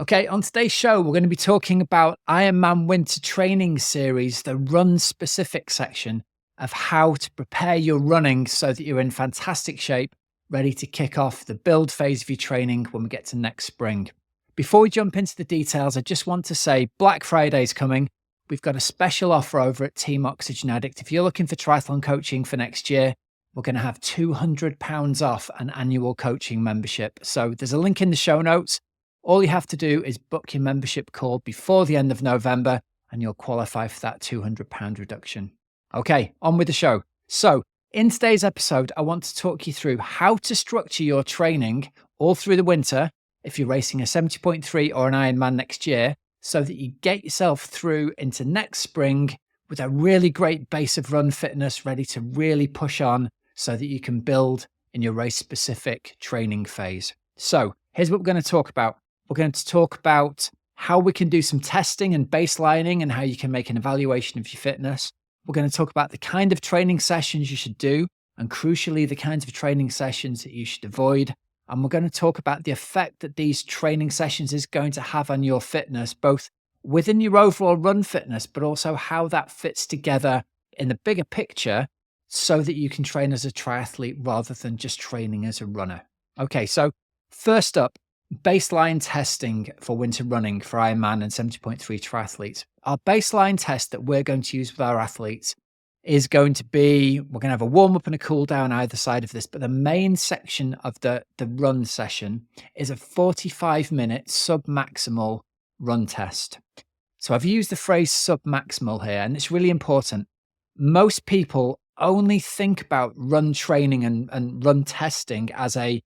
Okay, on today's show, we're going to be talking about Ironman Winter Training Series, the run specific section of how to prepare your running so that you're in fantastic shape, ready to kick off the build phase of your training when we get to next spring. Before we jump into the details, I just want to say Black Friday's coming. We've got a special offer over at Team Oxygenaddict. If you're looking for triathlon coaching for next year, we're going to have £200 off an annual coaching membership. So there's a link in the show notes. All you have to do is book your membership call before the end of November and you'll qualify for that £200 reduction. Okay, on with the show. So in today's episode, I want to talk you through how to structure your training all through the winter if you're racing a 70.3 or an Ironman next year, so that you get yourself through into next spring with a really great base of run fitness ready to really push on so that you can build in your race-specific training phase. So here's what we're going to talk about. We're going to talk about how we can do some testing and baselining and how you can make an evaluation of your fitness. We're going to talk about the kind of training sessions you should do and crucially, the kinds of training sessions that you should avoid. And we're going to talk about the effect that these training sessions is going to have on your fitness, both within your overall run fitness, but also how that fits together in the bigger picture so that you can train as a triathlete rather than just training as a runner. Okay, so first up, baseline testing for winter running for Ironman and 70.3 triathletes. Our baseline test that we're going to use with our athletes is going to be, we're going to have a warm up and a cool down either side of this, but the main section of the run session is a 45-minute sub-maximal run test. So I've used the phrase sub-maximal here, and it's really important. Most people only think about run training and run testing as a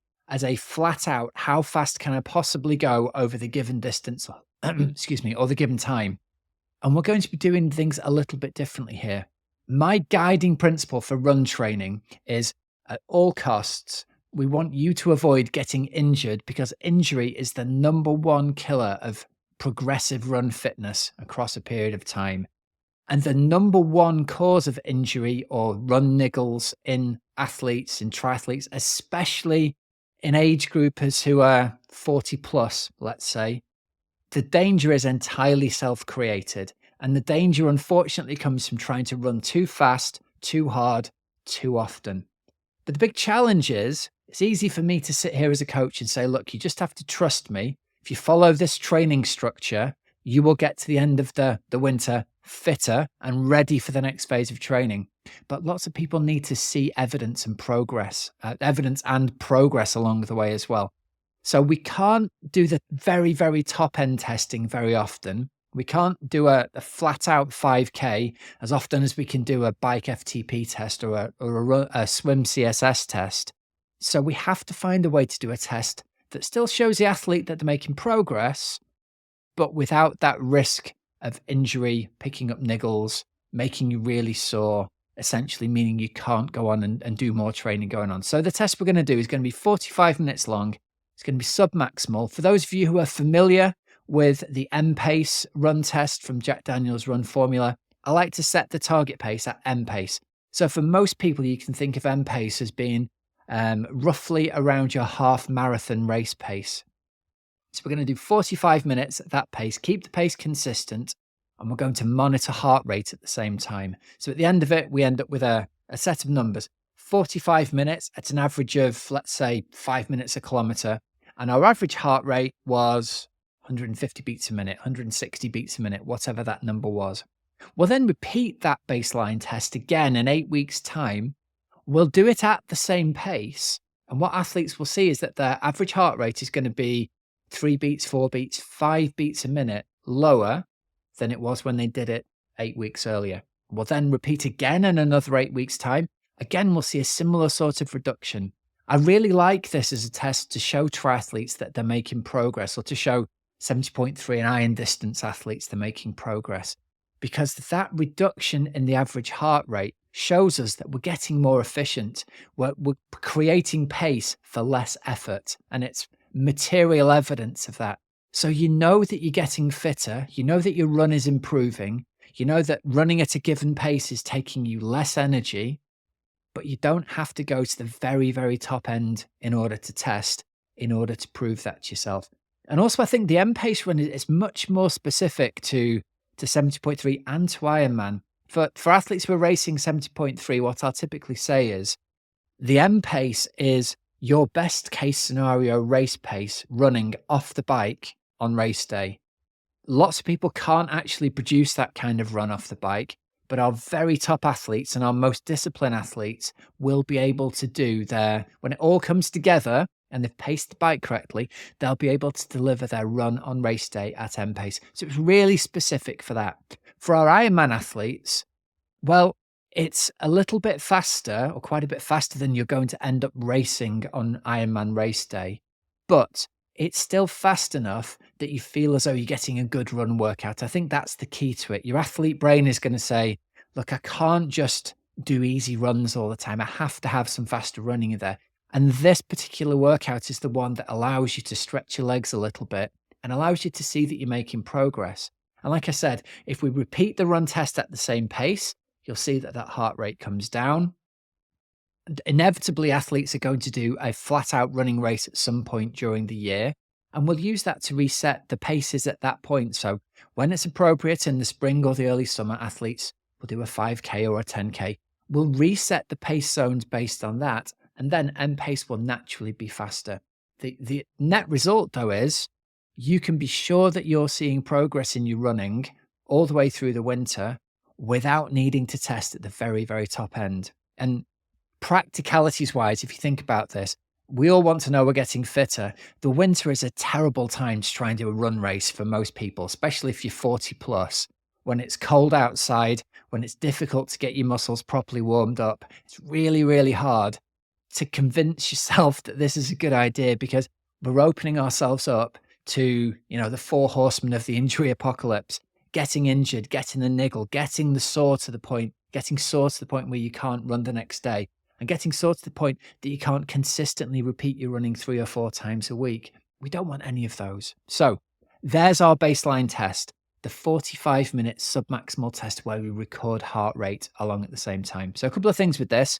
flat out, how fast can I possibly go over the given distance, excuse me, or the given time. And we're going to be doing things a little bit differently here. My guiding principle for run training is at all costs, we want you to avoid getting injured because injury is the number one killer of progressive run fitness across a period of time. And the number one cause of injury or run niggles in athletes, in triathletes, especially in age groupers who are 40 plus, let's say, the danger is entirely self-created. And the danger, unfortunately, comes from trying to run too fast, too hard, too often. But the big challenge is, it's easy for me to sit here as a coach and say, look, you just have to trust me. If you follow this training structure, you will get to the end of the winter fitter and ready for the next phase of training. But lots of people need to see evidence and progress along the way as well. So we can't do the very, very top end testing very often. We can't do a flat out 5K as often as we can do a bike FTP test or a swim CSS test. So we have to find a way to do a test that still shows the athlete that they're making progress, but without that risk of injury, picking up niggles, making you really sore, essentially meaning you can't go on and do more training going on. So the test we're going to do is going to be 45 minutes long. It's going to be sub-maximal. For those of you who are familiar with the M-Pace run test from Jack Daniel's run formula, I like to set the target pace at M-Pace. So for most people, you can think of M-Pace as being roughly around your half marathon race pace. So we're going to do 45 minutes at that pace, keep the pace consistent, and we're going to monitor heart rate at the same time. So at the end of it, we end up with a set of numbers, 45 minutes at an average of, let's say, 5 minutes a kilometer. And our average heart rate was 150 beats a minute, 160 beats a minute, whatever that number was. We'll then repeat that baseline test again in 8 weeks' time. We'll do it at the same pace. And what athletes will see is that their average heart rate is going to be 3 beats, 4 beats, 5 beats a minute lower than it was when they did it 8 weeks earlier. We'll then repeat again in another 8 weeks' time. Again, we'll see a similar sort of reduction. I really like this as a test to show triathletes that they're making progress, or to show 70.3 and iron distance athletes they're making progress, because that reduction in the average heart rate shows us that we're getting more efficient. We're creating pace for less effort, and it's material evidence of that. So you know that you're getting fitter, you know that your run is improving, you know that running at a given pace is taking you less energy, but you don't have to go to the very, very top end in order to test, in order to prove that to yourself. And also, I think the M pace run is much more specific to 70.3 and to Ironman. For athletes who are racing 70.3, what I'll typically say is the M pace is your best case scenario race pace running off the bike on race day. Lots of people can't actually produce that kind of run off the bike, but our very top athletes and our most disciplined athletes will be able to do when it all comes together and they've paced the bike correctly, they'll be able to deliver their run on race day at M pace. So it's really specific for that. For our Ironman athletes, well, it's a little bit faster or quite a bit faster than you're going to end up racing on Ironman race day, but it's still fast enough that you feel as though you're getting a good run workout. I think that's the key to it. Your athlete brain is going to say, look, I can't just do easy runs all the time. I have to have some faster running in there. And this particular workout is the one that allows you to stretch your legs a little bit and allows you to see that you're making progress. And like I said, if we repeat the run test at the same pace, you'll see that heart rate comes down. And inevitably, athletes are going to do a flat out running race at some point during the year. And we'll use that to reset the paces at that point. So when it's appropriate in the spring or the early summer, athletes will do a 5K or a 10K. We'll reset the pace zones based on that. And then M pace will naturally be faster. The net result, though, is you can be sure that you're seeing progress in your running all the way through the winter without needing to test at the very, very top end. And practicalities wise, if you think about this, we all want to know we're getting fitter. The winter is a terrible time to try and do a run race for most people, especially if you're 40 plus. When it's cold outside, when it's difficult to get your muscles properly warmed up, it's really, really hard to convince yourself that this is a good idea because we're opening ourselves up to, the 4 horsemen of the injury apocalypse, getting injured, getting the niggle, getting sore to the point where you can't run the next day, and getting sore to the point that you can't consistently repeat your running 3 or 4 times a week. We don't want any of those. So there's our baseline test, the 45-minute submaximal test where we record heart rate along at the same time. So a couple of things with this.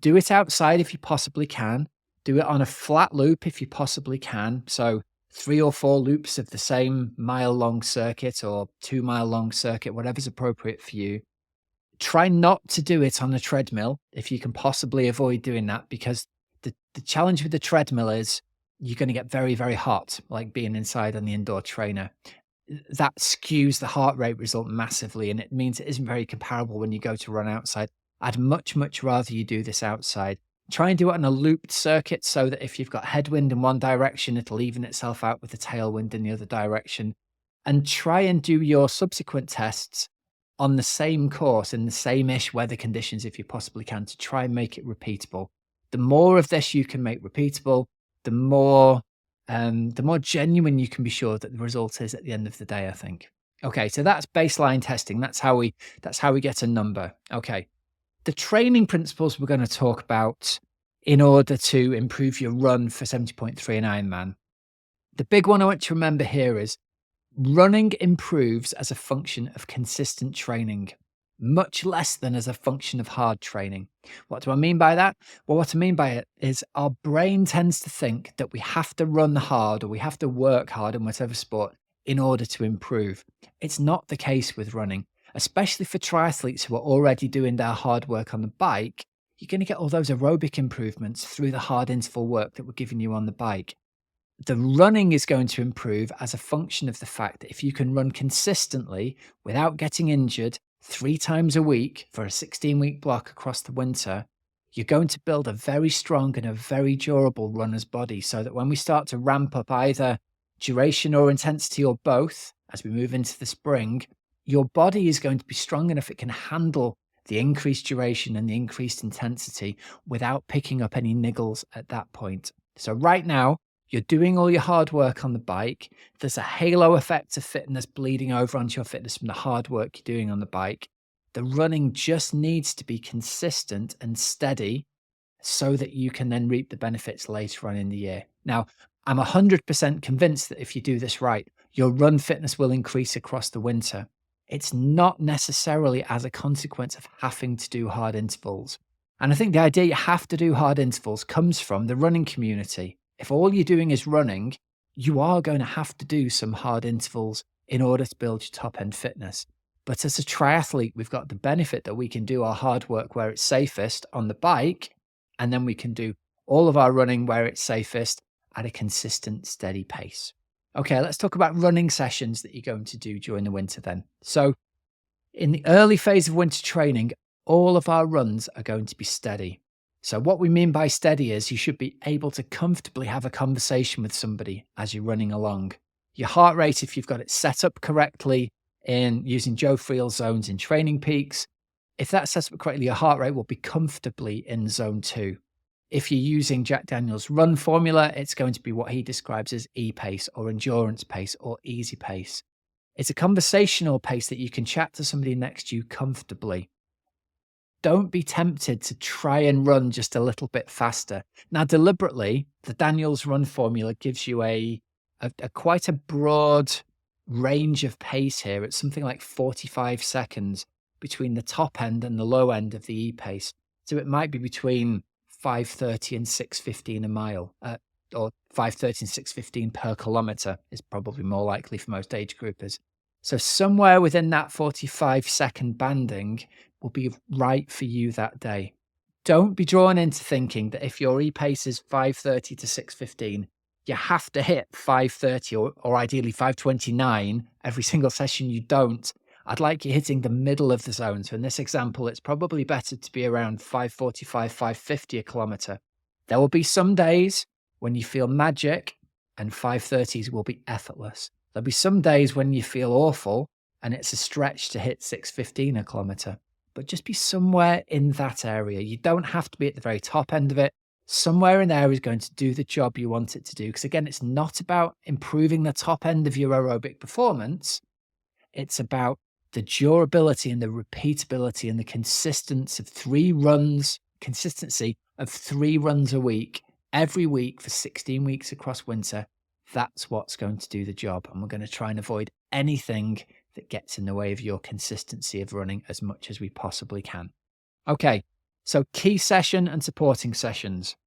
Do it outside if you possibly can. Do it on a flat loop if you possibly can. So 3 or 4 loops of the same mile-long circuit or 2-mile-long circuit, whatever's appropriate for you. Try not to do it on a treadmill if you can possibly avoid doing that, because the challenge with the treadmill is you're going to get very, very hot, like being inside on the indoor trainer. That skews the heart rate result massively, and it means it isn't very comparable when you go to run outside. I'd much, much rather you do this outside. Try and do it on a looped circuit so that if you've got headwind in one direction, it'll even itself out with the tailwind in the other direction. And try and do your subsequent tests on the same course in the same-ish weather conditions if you possibly can, to try and make it repeatable. The more of this you can make repeatable, the more genuine you can be sure that the result is at the end of the day, I think. Okay, so that's baseline testing. That's how we get a number. Okay. The training principles we're going to talk about in order to improve your run for 70.3 and Ironman. The big one I want you to remember here is running improves as a function of consistent training, much less than as a function of hard training. What do I mean by that? Well, what I mean by it is our brain tends to think that we have to run hard or we have to work hard in whatever sport in order to improve. It's not the case with running. Especially for triathletes who are already doing their hard work on the bike, you're going to get all those aerobic improvements through the hard interval work that we're giving you on the bike. The running is going to improve as a function of the fact that if you can run consistently without getting injured 3 times a week for a 16-week block across the winter, you're going to build a very strong and a very durable runner's body, so that when we start to ramp up either duration or intensity or both as we move into the spring, your body is going to be strong enough it can handle the increased duration and the increased intensity without picking up any niggles at that point. So right now, you're doing all your hard work on the bike. There's a halo effect of fitness bleeding over onto your fitness from the hard work you're doing on the bike. The running just needs to be consistent and steady so that you can then reap the benefits later on in the year. Now, I'm 100% convinced that if you do this right, your run fitness will increase across the winter. It's not necessarily as a consequence of having to do hard intervals. And I think the idea you have to do hard intervals comes from the running community. If all you're doing is running, you are going to have to do some hard intervals in order to build your top end fitness. But as a triathlete, we've got the benefit that we can do our hard work where it's safest on the bike, and then we can do all of our running where it's safest at a consistent, steady pace. Okay, let's talk about running sessions that you're going to do during the winter then. So, in the early phase of winter training, all of our runs are going to be steady. So, what we mean by steady is you should be able to comfortably have a conversation with somebody as you're running along. Your heart rate, if you've got it set up correctly in using Joe Friel zones in Training Peaks, if that's set up correctly, your heart rate will be comfortably in zone 2. If you're using Jack Daniel's run formula, it's going to be what he describes as e-pace or endurance pace or easy pace. It's a conversational pace that you can chat to somebody next to you comfortably. Don't be tempted to try and run just a little bit faster. Now, deliberately, the Daniels run formula gives you a quite a broad range of pace here. It's something like 45 seconds between the top end and the low end of the e-pace. So it might be between 5:30 and 6:15 a mile, or 5:30 and 6:15 per kilometer is probably more likely for most age groupers. So somewhere within that 45-second banding will be right for you that day. Don't be drawn into thinking that if your e-pace is 5:30 to 6:15, you have to hit 5:30 or ideally 5:29 every single session. You don't. I'd like you hitting the middle of the zone. So in this example, it's probably better to be around 5:45, 5:50 a kilometer. There will be some days when you feel magic and 5:30s will be effortless. There'll be some days when you feel awful and it's a stretch to hit 6:15 a kilometer. But just be somewhere in that area. You don't have to be at the very top end of it. Somewhere in there is going to do the job you want it to do. Because again, it's not about improving the top end of your aerobic performance. It's about the durability and the repeatability and the consistency of 3 runs a week, every week for 16 weeks across winter. That's what's going to do the job. And we're going to try and avoid anything that gets in the way of your consistency of running as much as we possibly can. Okay, so key session and supporting sessions.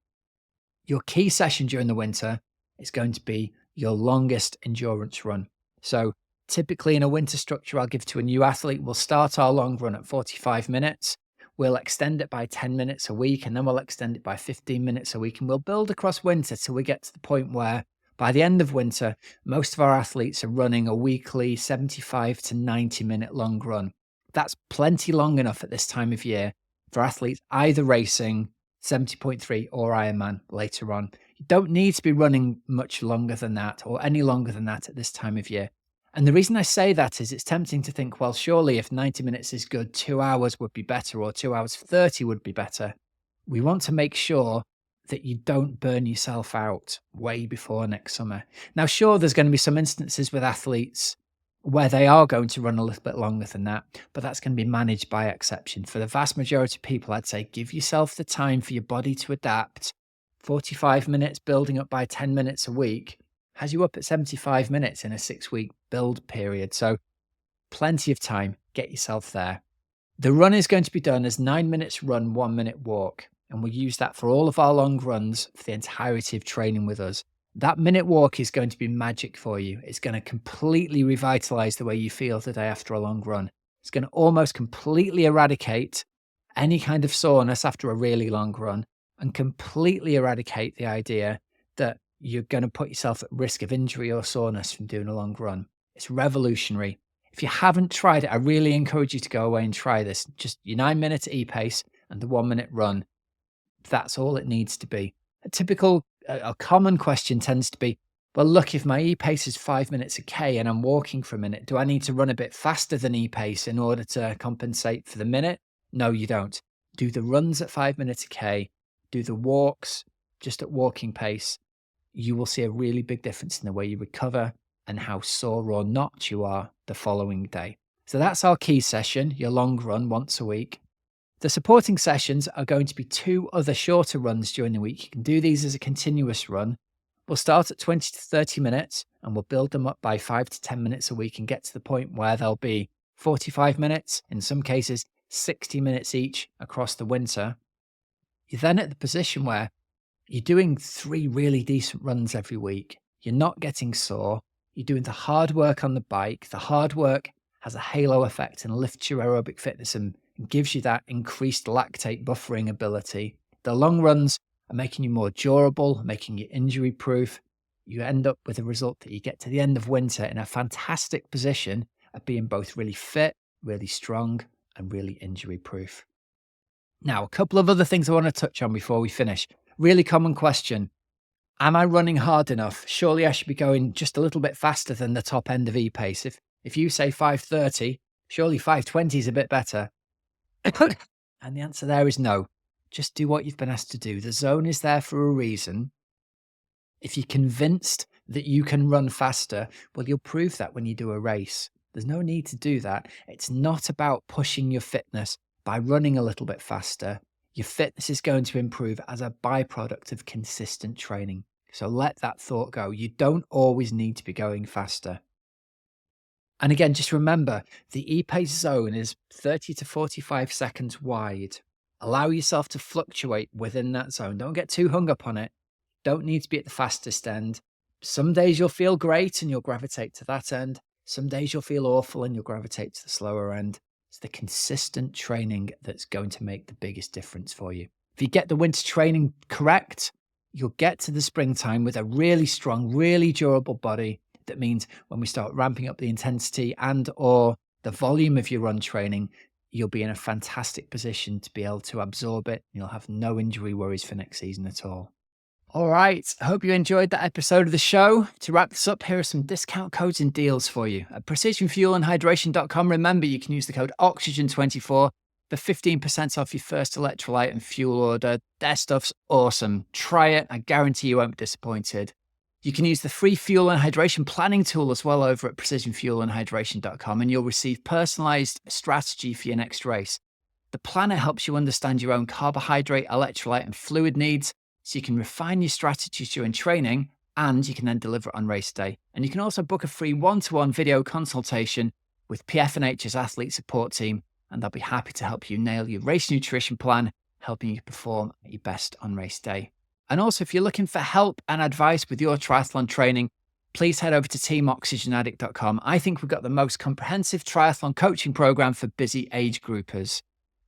Your key session during the winter is going to be your longest endurance run. So typically in a winter structure I'll give to a new athlete, we'll start our long run at 45 minutes. We'll extend it by 10 minutes a week, and then we'll extend it by 15 minutes a week. And we'll build across winter till we get to the point where by the end of winter, most of our athletes are running a weekly 75 to 90 minute long run. That's plenty long enough at this time of year for athletes either racing 70.3 or Ironman later on. You don't need to be running much longer than that or any longer than that at this time of year. And the reason I say that is it's tempting to think, well, surely if 90 minutes is good, 2 hours would be better or 2 hours 30 would be better. We want to make sure that you don't burn yourself out way before next summer. Now, sure, there's going to be some instances with athletes where they are going to run a little bit longer than that, but that's going to be managed by exception. For the vast majority of people, I'd say give yourself the time for your body to adapt. 45 minutes building up by 10 minutes a week has you up at 75 minutes in a 6-week build period. So plenty of time, get yourself there. The run is going to be done as 9 minutes run, 1 minute walk. And we'll use that for all of our long runs for the entirety of training with us. That minute walk is going to be magic for you. It's going to completely revitalize the way you feel the day after a long run. It's going to almost completely eradicate any kind of soreness after a really long run and completely eradicate the idea that you're going to put yourself at risk of injury or soreness from doing a long run. It's revolutionary. If you haven't tried it, I really encourage you to go away and try this. Just your 9-minute e-pace and the 1 minute run. That's all it needs to be. A common question tends to be, well, look, if my e-pace is 5 minutes a K and I'm walking for a minute, do I need to run a bit faster than e-pace in order to compensate for the minute? No, you don't. Do the runs at 5 minutes a K, do the walks just at walking pace. You will see a really big difference in the way you recover and how sore or not you are the following day. So that's our key session, your long run once a week. The supporting sessions are going to be 2 other shorter runs during the week. You can do these as a continuous run. We'll start at 20 to 30 minutes and we'll build them up by 5 to 10 minutes a week and get to the point where they'll be 45 minutes, in some cases 60 minutes each across the winter. You're then at the position where you're doing 3 really decent runs every week. You're not getting sore. You're doing the hard work on the bike. The hard work has a halo effect and lifts your aerobic fitness and gives you that increased lactate buffering ability. The long runs are making you more durable, making you injury proof. You end up with a result that you get to the end of winter in a fantastic position of being both really fit, really strong, and really injury proof. Now, a couple of other things I want to touch on before we finish. Really common question. Am I running hard enough? Surely I should be going just a little bit faster than the top end of e-pace. If you say 5:30, surely 5:20 is a bit better. And the answer there is no. Just do what you've been asked to do. The zone is there for a reason. If you're convinced that you can run faster, well, you'll prove that when you do a race. There's no need to do that. It's not about pushing your fitness by running a little bit faster. Your fitness is going to improve as a byproduct of consistent training. So let that thought go. You don't always need to be going faster. And again, just remember, the e-pace zone is 30 to 45 seconds wide. Allow yourself to fluctuate within that zone. Don't get too hung up on it. Don't need to be at the fastest end. Some days you'll feel great and you'll gravitate to that end. Some days you'll feel awful and you'll gravitate to the slower end. It's the consistent training that's going to make the biggest difference for you. If you get the winter training correct, you'll get to the springtime with a really strong, really durable body. That means when we start ramping up the intensity and or the volume of your run training, you'll be in a fantastic position to be able to absorb it. You'll have no injury worries for next season at all. All right. I hope you enjoyed that episode of the show. To wrap this up, here are some discount codes and deals for you. At precisionfuelandhydration.com, remember you can use the code OXYGEN24 for 15% off your first electrolyte and fuel order. Their stuff's awesome. Try it. I guarantee you won't be disappointed. You can use the free fuel and hydration planning tool as well over at precisionfuelandhydration.com, and you'll receive personalized strategy for your next race. The planner helps you understand your own carbohydrate, electrolyte, and fluid needs, so you can refine your strategies during training, and you can then deliver on race day. And you can also book a free one-to-one video consultation with PF&H's athlete support team, and they'll be happy to help you nail your race nutrition plan, helping you perform at your best on race day. And also, if you're looking for help and advice with your triathlon training, please head over to teamoxygenaddict.com. I think we've got the most comprehensive triathlon coaching program for busy age groupers.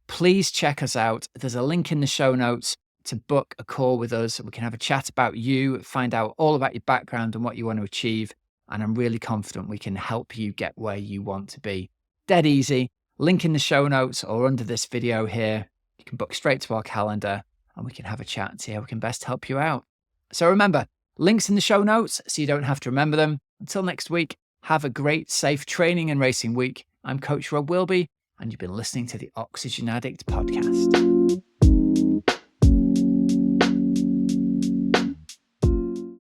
Please check us out. There's a link in the show notes to book a call with us. We can have a chat about you, find out all about your background and what you want to achieve. And I'm really confident we can help you get where you want to be. Dead easy. Link in the show notes or under this video here. You can book straight to our calendar, and we can have a chat and see how we can best help you out. So remember, links in the show notes so you don't have to remember them. Until next week, have a great, safe training and racing week. I'm Coach Rob Wilby, and you've been listening to the Oxygen Addict podcast.